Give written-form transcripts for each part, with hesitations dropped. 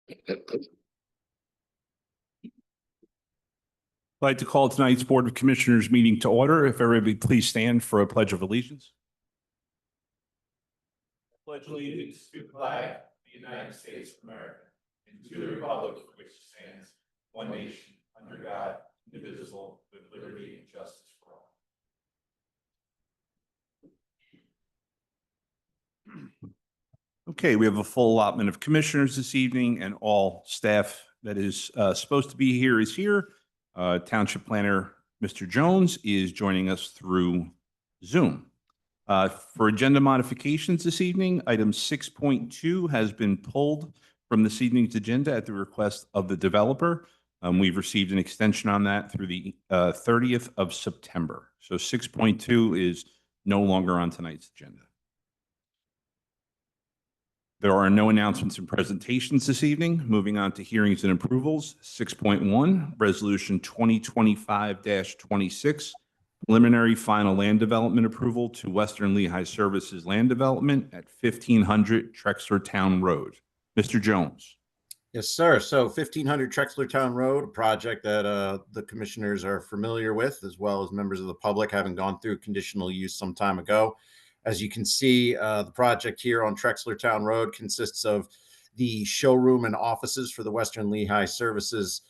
I'd like to call tonight's Board of Commissioners meeting to order. If everybody please stand for a pledge of allegiance. Pledge allegiance to the flag of the United States of America and to the republic for which it stands, one nation, under God, indivisible, with liberty and justice for all. Okay, we have a full allotment of commissioners this evening, and all staff that is supposed to be here is here. Township Planner Mr. Jones is joining us through Zoom. For agenda modifications this evening, item 6.2 has been pulled from this evening's agenda at the request of the developer. We've received an extension on that through the 30th of September. So 6.2 is no longer on tonight's agenda. There are no announcements and presentations this evening. Moving on to hearings and approvals. 6.1, Resolution 2025-26, preliminary final land development approval to Western Lehigh Services Land Development at 1500 Trexler Town Road. Mr. Jones. Yes, sir. So 1500 Trexler Town Road, a project that the commissioners are familiar with, as well as members of the public, having gone through conditional use some time ago. As you can see, the project here on Trexler Town Road consists of the showroom and offices for the Western Lehigh Services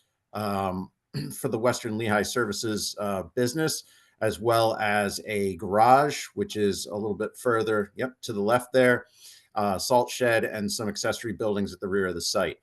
business, as well as a garage, which is a little bit further, to the left there, salt shed, and some accessory buildings at the rear of the site.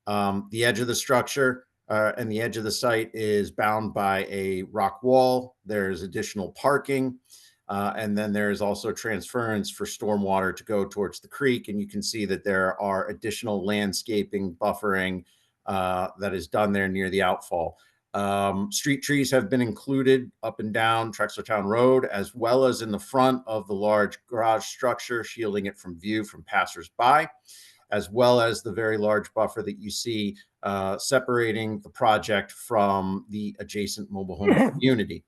The edge of the structure and the edge of the site is bound by a rock wall. There's additional parking. And then there's also transference for stormwater to go towards the creek. And you can see that there are additional landscaping buffering that is done there near the outfall. Street trees have been included up and down Trexler Town Road, as well as in the front of the large garage structure, shielding it from view from passersby, as well as the very large buffer that you see separating the project from the adjacent mobile home community.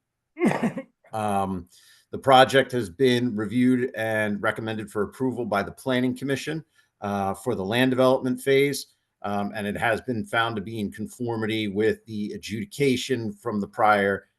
The project has been reviewed and recommended for approval by the Planning Commission for the land development phase, and it has been found to be in conformity with the adjudication from the prior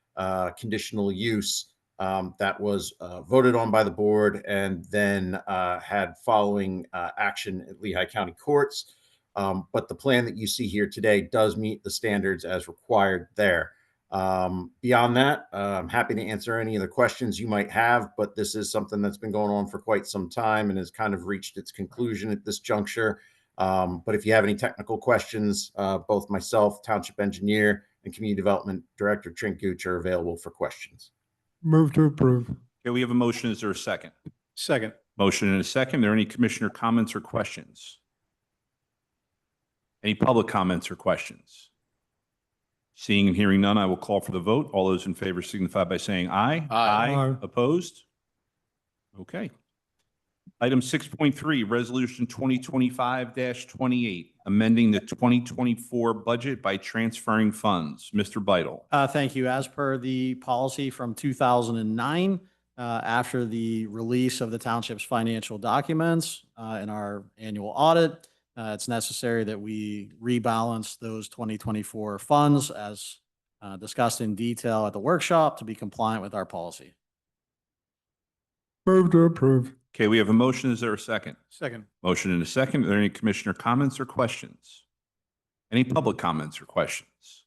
conditional use that was voted on by the board and then had following action at Lehigh County Courts. But the plan that you see here today does meet the standards as required there. Beyond that, I'm happy to answer any of the questions you might have, but this is something that's been going on for quite some time and has kind of reached its conclusion at this juncture. But if you have any technical questions, both myself, Township Engineer, and Community Development Director Trent Gooch are available for questions. Move to approve. Okay, we have a motion. Is there a second? Second. Motion and a second. Are there any commissioner comments or questions? Any public comments or questions? Seeing and hearing none, I will call for the vote. All those in favor signify by saying aye. Aye. Opposed? Okay. Item 6.3, Resolution 2025-28, amending the 2024 budget by transferring funds. Mr. Beidle. Thank you. As per the policy from 2009, after the release of the township's financial documents in our annual audit, it's necessary that we rebalance those 2024 funds as discussed in detail at the workshop to be compliant with our policy. Move to approve. Okay, we have a motion. Is there a second? Second. Motion and a second. Are there any commissioner comments or questions? Any public comments or questions?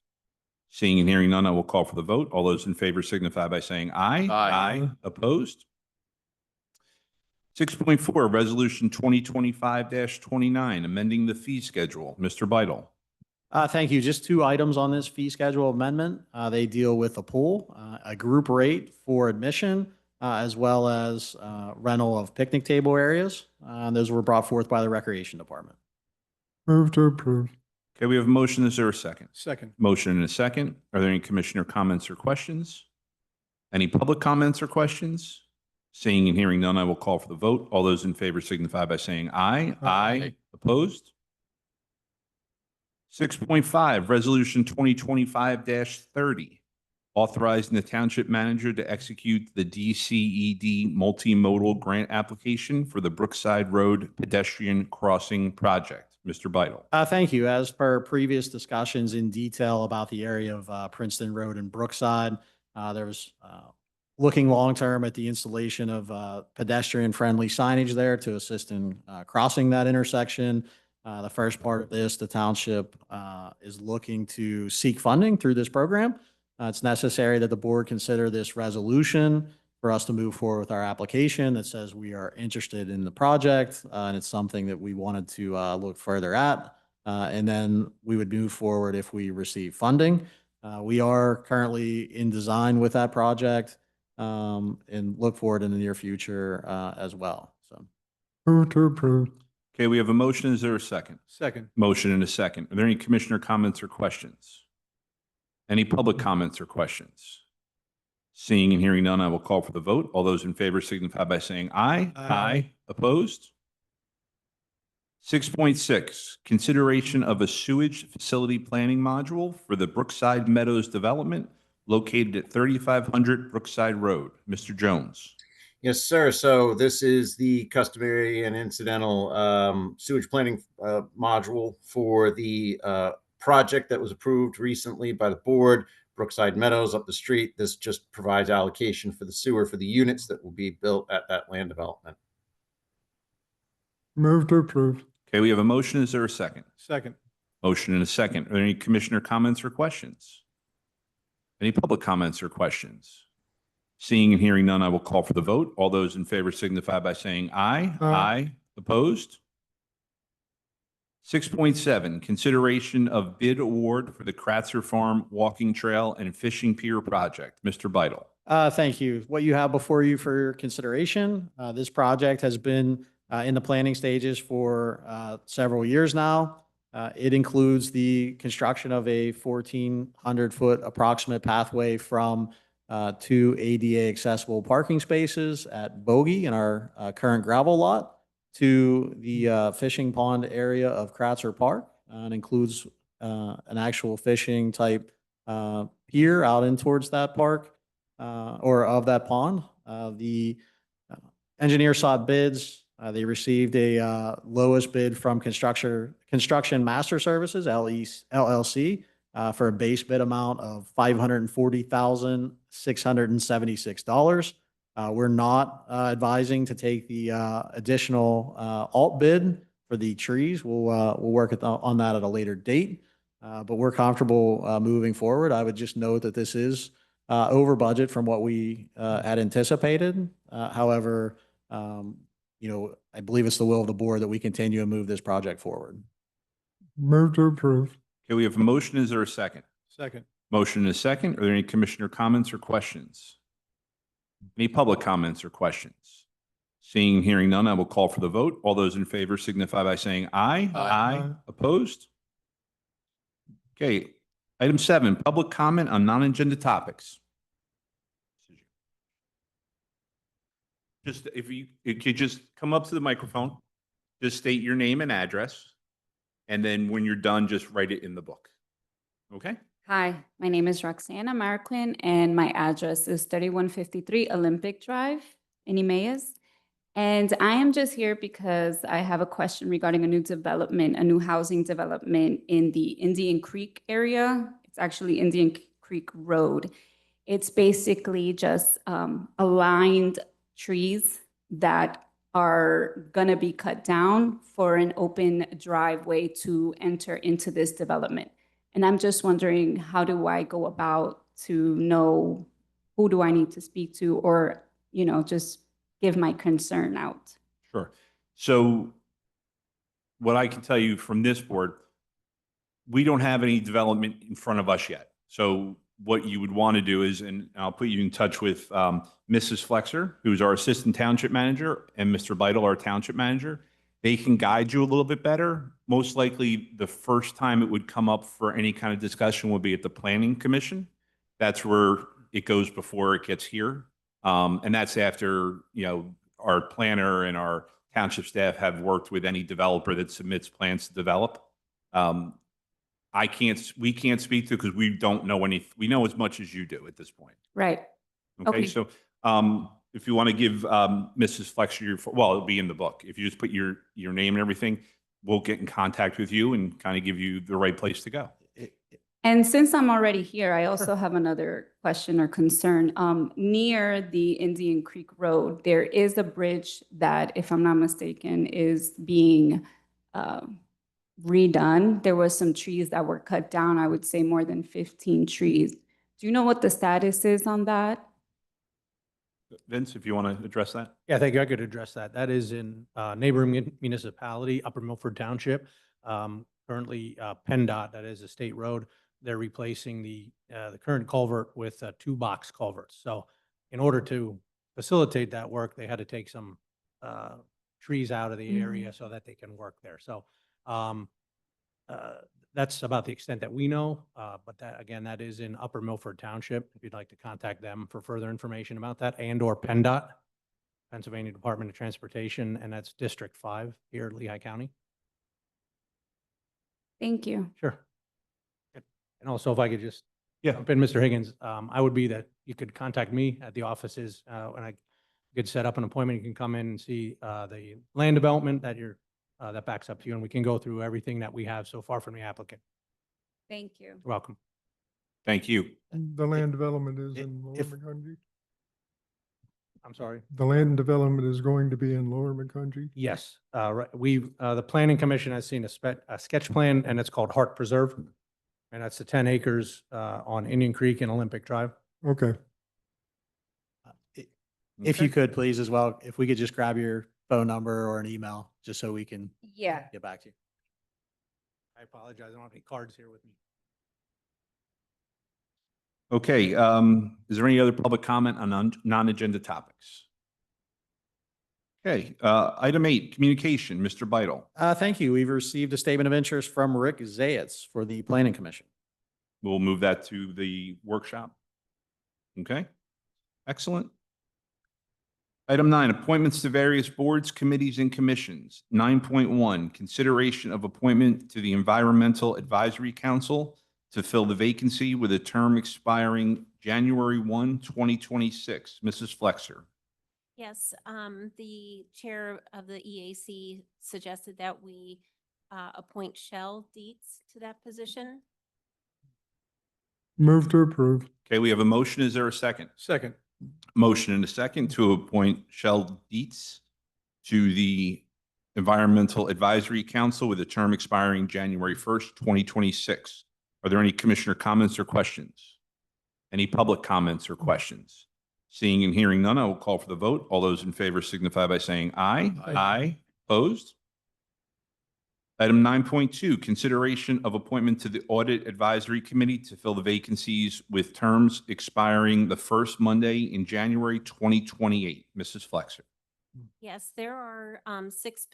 Seeing and hearing none, I will call for the vote. All those in favor signify by saying aye. Aye. Opposed? 6.4, Resolution 2025-29, amending the fee schedule. Mr. Beidle. Thank you. Just two items on this fee schedule amendment. They deal with a pool, a group rate for admission, as well as rental of picnic table areas. Those were brought forth by the Recreation Department. Move to approve. Okay, we have a motion. Is there a second? Second. Motion and a second. Are there any commissioner comments or questions? Any public comments or questions? Seeing and hearing none, I will call for the vote. All those in favor signify by saying aye. Aye. Opposed? 6.5, Resolution 2025-30, authorizing the township manager to execute the DCED multimodal grant application for the Brookside Road pedestrian crossing project. Mr. Beidle. Thank you. As per previous discussions in detail about the area of Princeton Road and Brookside, there was looking long-term at the installation of pedestrian-friendly signage there to assist in crossing that intersection. The first part of this, the township is looking to seek funding through this program. It's necessary that the board consider this resolution for us to move forward with our application that says we are interested in the project, and it's something that we wanted to look further at. And then we would move forward if we receive funding. We are currently in design with that project, and look forward in the near future as well. So, Move to approve. Okay, we have a motion. Is there a second? Second. Motion and a second. Are there any commissioner comments or questions? Any public comments or questions? Seeing and hearing none, I will call for the vote. All those in favor signify by saying aye. Aye. Opposed? 6.6, consideration of a sewage facility planning module for the Brookside Meadows development located at 3500 Brookside Road. Mr. Jones. Yes, sir. So this is the customary and incidental sewage planning module for the project that was approved recently by the board, Brookside Meadows up the street. This just provides allocation for the sewer for the units that will be built at that land development. Move to approve. Okay, we have a motion. Is there a second? Second. Motion and a second. Are there any commissioner comments or questions? Any public comments or questions? Seeing and hearing none, I will call for the vote. All those in favor signify by saying aye. Aye. Opposed? 6.7, consideration of bid award for the Kratzer Farm Walking Trail and Fishing Pier project. Mr. Beidle. thank you. What you have before you for your consideration, this project has been in the planning stages for several years now. It includes the construction of a 1,400-foot approximate pathway from two ADA accessible parking spaces at Bogey in our current gravel lot to the fishing pond area of Kratzer Park. It includes an actual fishing type pier out in towards that park or of that pond. The engineer sought bids. They received a lowest bid from Construction Master Services, LLC, for a base bid amount of $540,676. We're not advising to take the additional alt bid for the trees. We'll work on that at a later date, but we're comfortable moving forward. I would just note that this is over budget from what we had anticipated. However, I believe it's the will of the board that we continue and move this project forward. Move to approve. Okay, we have a motion. Is there a second? Second. Motion and a second. Are there any commissioner comments or questions? Any public comments or questions? Seeing and hearing none, I will call for the vote. All those in favor signify by saying aye. Aye. Opposed? Okay. Item 7, public comment on non-agenda topics. Just if you could just come up to the microphone, just state your name and address, and then when you're done, just write it in the book. Okay? Hi, my name is Roxana Marquin, and my address is 3153 Olympic Drive in Emmaus. And I am just here because I have a question regarding a new development, a new housing development in the Indian Creek area. It's actually Indian Creek Road. It's basically just aligned trees that are gonna be cut down for an open driveway to enter into this development. And I'm just wondering, how do I go about to know who do I need to speak to, or, just give my concern out? Sure. So what I can tell you from this board, we don't have any development in front of us yet. So what you would want to do is, and I'll put you in touch with Mrs. Flexer, who's our assistant township manager, and Mr. Beidle, our township manager. They can guide you a little bit better. Most likely the first time it would come up for any kind of discussion would be at the planning commission. That's where it goes before it gets here. And that's after, our planner and our township staff have worked with any developer that submits plans to develop. We can't speak to, because we don't know we know as much as you do at this point. Right. Okay. Okay. So, if you want to give Mrs. Flexer it'll be in the book. If you just put your name and everything, we'll get in contact with you and kind of give you the right place to go. And since I'm already here, I also have another question or concern. Near the Indian Creek Road, there is a bridge that, if I'm not mistaken, is being redone. There was some trees that were cut down, I would say more than 15 trees. Do you know what the status is on that? Vince, if you want to address that? Yeah, thank you. I could address that. That is in neighboring municipality, Upper Milford Township. Currently, PennDOT, that is a state road, they're replacing the current culvert with two box culverts. So in order to facilitate that work, they had to take some trees out of the area so that they can work there. So that's about the extent that we know. But that, again, that is in Upper Milford Township. If you'd like to contact them for further information about that, and/or PennDOT, Pennsylvania Department of Transportation, and that's District 5 here in Lehigh County. Thank you. Sure. And also, if I could just Yeah. jump in, Mr. Higgins, I would be that you could contact me at the offices, and I could set up an appointment. You can come in and see the land development that that backs up to you, and we can go through everything that we have so far from the applicant. Thank you. You're welcome. Thank you. The land development is if- in Lower if- McConkey. I'm sorry. The land development is going to be in Lower McConkey. Yes, right. The Planning Commission has seen a sketch plan, and it's called Hart Preserve. And that's the 10 acres on Indian Creek and Olympic Drive. Okay. If Okay. you could, please, as well, if we could just grab your phone number or an email, just so we can Yeah. get back to you. I apologize, I don't have any cards here with me. Okay, is there any other public comment on non-agenda topics? Okay, item 8, communication, Mr. Beidle. Thank you. We've received a statement of interest from Rick Zayats for the Planning Commission. We'll move that to the workshop. Okay, excellent. Item 9, appointments to various boards, committees, and commissions. 9.1, consideration of appointment to the Environmental Advisory Council to fill the vacancy with a term expiring January 1, 2026. Mrs. Flexer. Yes, the chair of the EAC suggested that we appoint Shell Dietz to that position. Move to approve. Okay, we have a motion. Is there a second? Second. Motion and a second to appoint Shell Dietz to the Environmental Advisory Council with a term expiring January 1st, 2026. Are there any commissioner comments or questions? Any public comments or questions? Seeing and hearing none, I will call for the vote. All those in favor signify by saying aye. Aye. Opposed? Item 9.2, consideration of appointment to the Audit Advisory Committee to fill the vacancies with terms expiring the first Monday in January 2028. Mrs. Flexer. Yes, there are six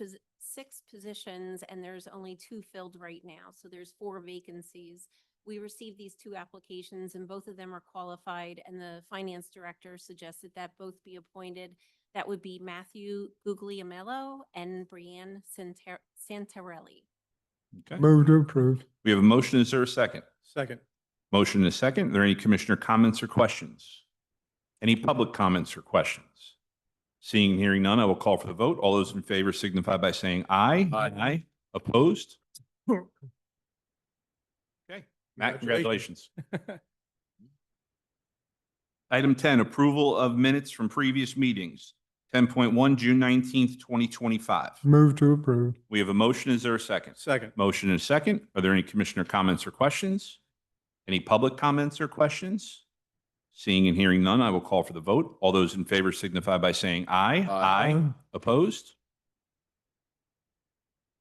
positions and there's only 2 filled right now. So there's 4 vacancies. We received these 2 applications and both of them are qualified, and the finance director suggested that both be appointed. That would be Matthew Guglielmello and Brianne Santarelli. Okay. Move to approve. We have a motion. Is there a second? Second. Motion and a second. Are there any commissioner comments or questions? Any public comments or questions? Seeing and hearing none, I will call for the vote. All those in favor signify by saying aye. Aye. Opposed? Okay. Matt, congratulations. Item 10, approval of minutes from previous meetings. 10.1, June 19th, 2025. Move to approve. We have a motion. Is there a second? Second. Motion and a second. Are there any commissioner comments or questions? Any public comments or questions? Seeing and hearing none, I will call for the vote. All those in favor signify by saying aye. Aye. Opposed?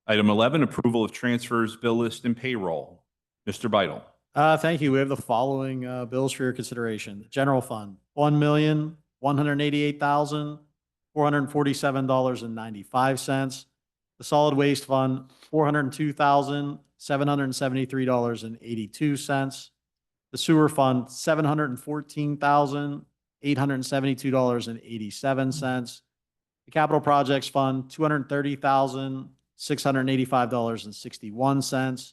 Item 11, approval of transfers, bill list, and payroll. Mr. Beidle. Thank you. We have the following bills for your consideration. The General Fund, $1,188,447.95. The Solid Waste Fund, $402,773.82. The Sewer Fund, $714,872.87. The Capital Projects Fund, $230,685.61.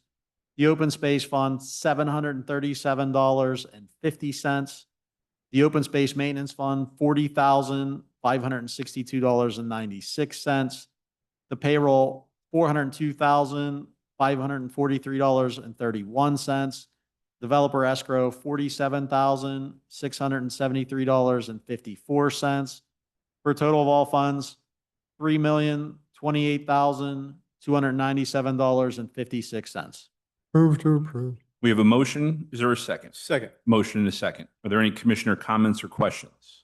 The Open Space Fund, $737.50. The Open Space Maintenance Fund, $40,562.96. The payroll, $402,543.31. Developer escrow, $47,673.54. For a total of all funds, $3,028,297.56. Move to approve. We have a motion. Is there a second? Second. Motion and a second. Are there any commissioner comments or questions?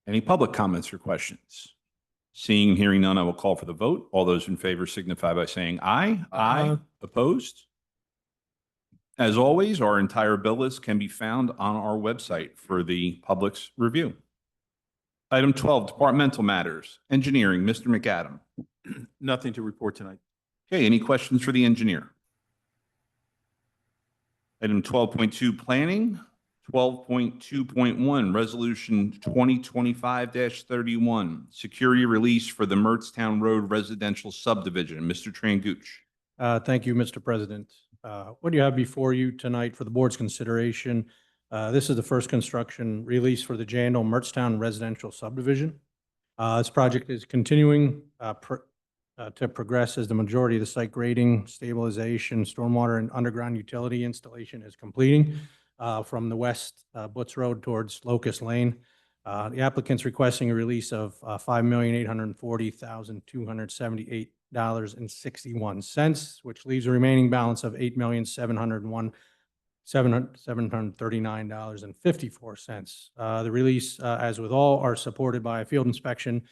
Any public comments or questions? Seeing and hearing none, I will call for the vote. All those in favor signify by saying aye. Aye. Opposed? As always, our entire bill list can be found on our website for the public's review. Item 12, departmental matters. Engineering, Mr. McAdam. Nothing to report tonight. Okay, any questions for the engineer? Item 12.2, planning. 12.2.1, resolution 2025-31, security release for the Mertztown Road residential subdivision. Mr. Tranguch. Thank you, Mr. President. What you have before you tonight for the board's consideration, this is the first construction release for the Jandal Mertztown residential subdivision. This project is continuing to progress as the majority of the site grading, stabilization, stormwater, and underground utility installation is completing from the west Butts Road towards Locust Lane. The applicant's requesting a release of $5,840,278.61, which leaves a remaining balance of $8,739.54. The release, as with all, are supported by a field inspection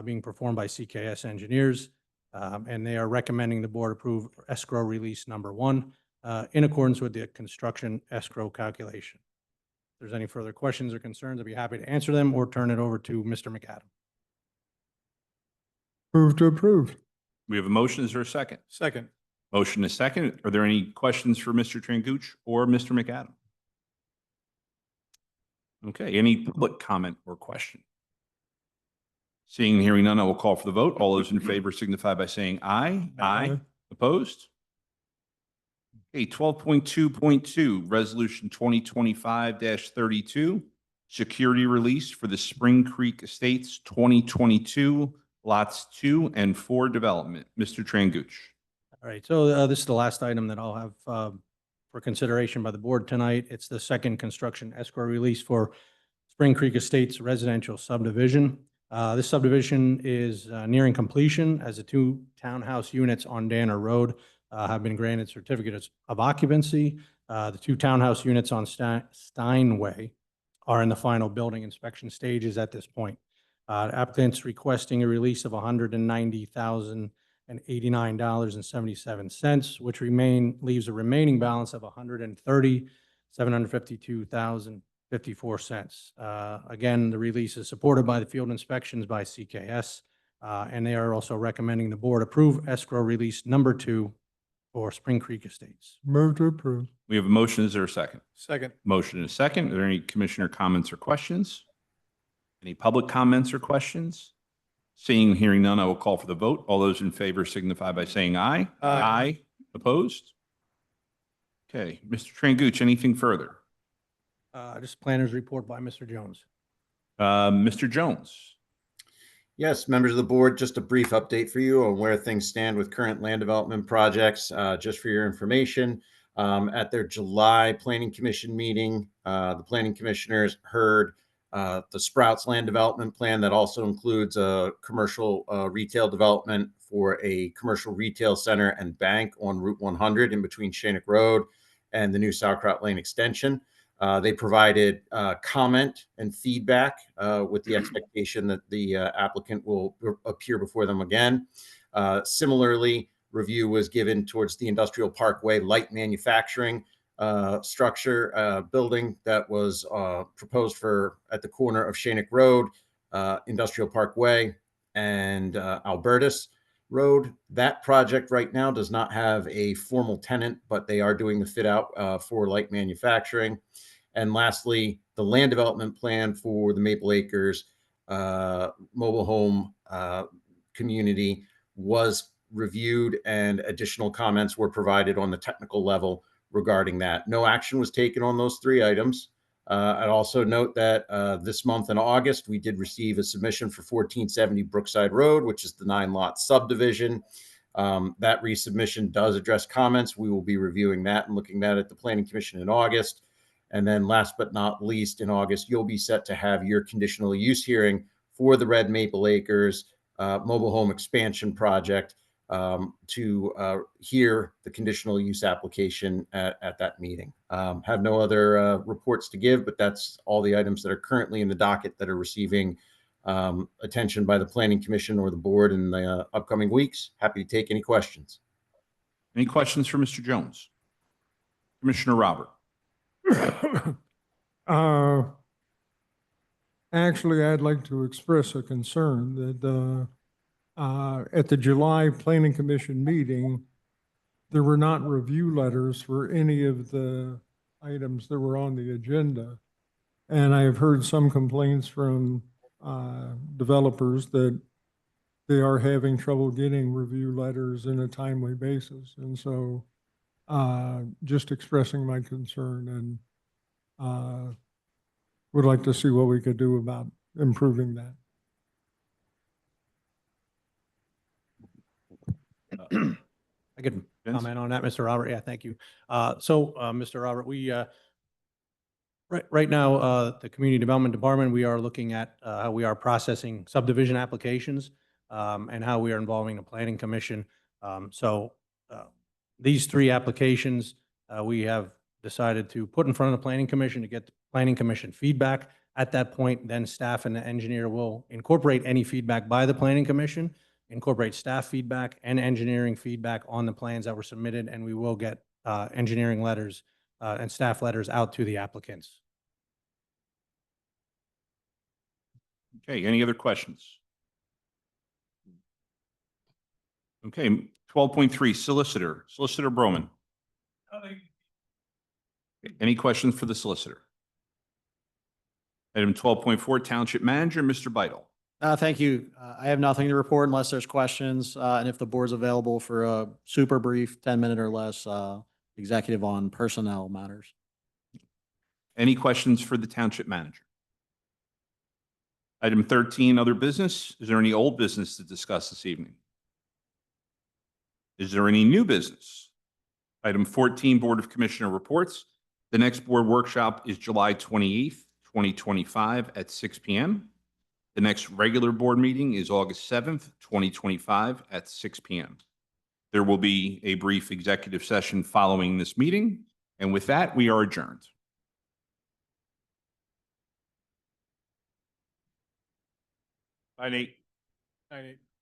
being performed by CKS engineers, and they are recommending the board approve escrow release number 1 in accordance with the construction escrow calculation. If there's any further questions or concerns, I'd be happy to answer them or turn it over to Mr. McAdam. Move to approve. We have a motion. Is there a second? Second. Motion is second. Are there any questions for Mr. Tranguch or Mr. McAdam? Okay, any public comment or question? Seeing and hearing none, I will call for the vote. All those in favor signify by saying aye. Aye. Opposed? Okay, 12.2.2, resolution 2025-32, security release for the Spring Creek Estates 2022 lots 2 and 4 development. Mr. Tranguch. All right, so this is the last item that I'll have for consideration by the board tonight. It's the second construction escrow release for Spring Creek Estates residential subdivision. This subdivision is nearing completion as the 2 townhouse units on Danner Road have been granted certificates of occupancy. The 2 townhouse units on Steinway are in the final building inspection stages at this point. Applicant's requesting a release of $190,089.77, which leaves a remaining balance of $130,752,054. Again, the release is supported by the field inspections by CKS, and they are also recommending the board approve escrow release number 2 for Spring Creek Estates. Move to approve. We have a motion. Is there a second? Second. Motion and a second. Are there any commissioner comments or questions? Any public comments or questions? Seeing and hearing none, I will call for the vote. All those in favor signify by saying aye. Aye. Opposed? Okay, Mr. Tranguch, anything further? Just planner's report by Mr. Jones. Mr. Jones. Yes, members of the board, just a brief update for you on where things stand with current land development projects. Just for your information, at their July Planning Commission meeting, the planning commissioners heard the Sprouts land development plan that also includes a commercial retail development for a commercial retail center and bank on Route 100 in between Shannock Road and the new Sauerkraut Lane extension. They provided comment and feedback with the expectation that the applicant will appear before them again. Similarly, review was given towards the Industrial Parkway light manufacturing structure building that was proposed for at the corner of Shannock Road, Industrial Parkway, and Albertus Road. That project right now does not have a formal tenant, but they are doing the fit out for light manufacturing. And lastly, the land development plan for the Maple Acres mobile home community was reviewed, and additional comments were provided on the technical level regarding that. No action was taken on those 3 items. I'd also note that this month in August, we did receive a submission for 1470 Brookside Road, which is the 9-lot subdivision. That resubmission does address comments. We will be reviewing that and looking at at the Planning Commission in August. And then last but not least, in August, you'll be set to have your conditional use hearing for the Red Maple Acres mobile home expansion project to hear the conditional use application at that meeting. Have no other reports to give, but that's all the items that are currently in the docket that are receiving attention by the Planning Commission or the board in the upcoming weeks. Happy to take any questions. Any questions for Mr. Jones? Commissioner Robert? Actually, I'd like to express a concern that at the July Planning Commission meeting, there were not review letters for any of the items that were on the agenda. And I've heard some complaints from developers that they are having trouble getting review letters in a timely basis. And so just expressing my concern and would like to see what we could do about improving that. I could Vince? comment on that, Mr. Robert. Yeah, thank you. Mr. Robert, we, right now, the Community Development Department, we are looking at how we are processing subdivision applications and how we are involving the Planning Commission. These three applications, we have decided to put in front of the Planning Commission to get the Planning Commission feedback. At that point, then staff and the engineer will incorporate any feedback by the Planning Commission, incorporate staff feedback and engineering feedback on the plans that were submitted, and we will get engineering letters and staff letters out to the applicants. Okay, any other questions? Okay, 12.3, solicitor, Solicitor Broman. Any questions for the solicitor? Item 12.4, Township Manager, Mr. Beidle. Thank you. I have nothing to report unless there's questions. And if the board's available for a super brief 10-minute or less executive on personnel matters. Any questions for the Township Manager? Item 13, other business. Is there any old business to discuss this evening? Is there any new business? Item 14, Board of Commissioner reports. The next board workshop is July 28th, 2025 at 6 p.m. The next regular board meeting is August 7th, 2025 at 6 p.m. There will be a brief executive session following this meeting. And with that, we are adjourned. Bye, Nate. All right.